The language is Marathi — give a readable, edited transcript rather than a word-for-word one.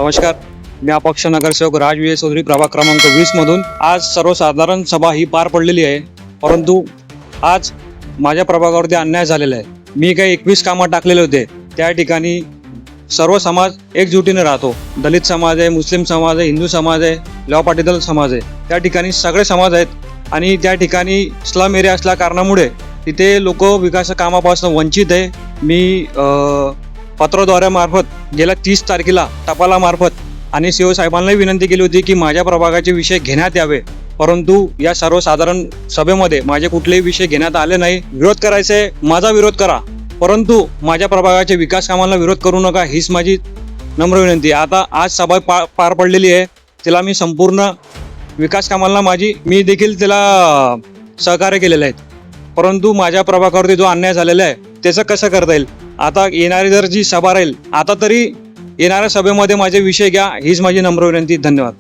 नमस्कार, मी अपक्ष नगरसेवक राज विजय चौधरी प्रभाग क्रमांक 20 मधून आज सर्वसाधारण सभा ही पार पडलेली आहे. परंतु आज माझ्या प्रभागावरती अन्याय झालेला आहे. मी काही 21 कामं टाकलेले होते. त्या ठिकाणी सर्व समाज एकजुटीने राहतो. दलित समाज आहे, मुस्लिम समाज आहे, हिंदू समाज आहे, लॉ पाटीदार समाज आहे. त्या ठिकाणी सगळे समाज आहेत आणि त्या ठिकाणी स्लम एरिया असल्या कारणामुळे तिथे लोक विकास कामापासून वंचित आहे. मी पत्राद्वारामार्फत गेल्या 30 तारखेला टपालामार्फत आणि सीओ साहेबांनाही विनंती केली होती की माझ्या प्रभागाचे विषय घेण्यात यावे. परंतु या सर्वसाधारण सभेमध्ये माझे कुठलेही विषय घेण्यात आले नाही. विरोध करायचा आहे, माझा विरोध करा, परंतु माझ्या प्रभागाच्या विकास कामांना विरोध करू नका, हीच माझी नम्र विनंती. आता आज सभा पार पडलेली आहे. तिला मी संपूर्ण विकास कामांना मी देखील तिला सहकार्य केलेलं आहे. परंतु माझ्या प्रभागावरती जो अन्याय झालेला आहे त्याचं कसं करता येईल. आता येणारी जर जी सभा राहील, आता तरी येणाऱ्या सभेमध्ये माझे विषय घ्या, हीच माझी नम्र विनंती. धन्यवाद.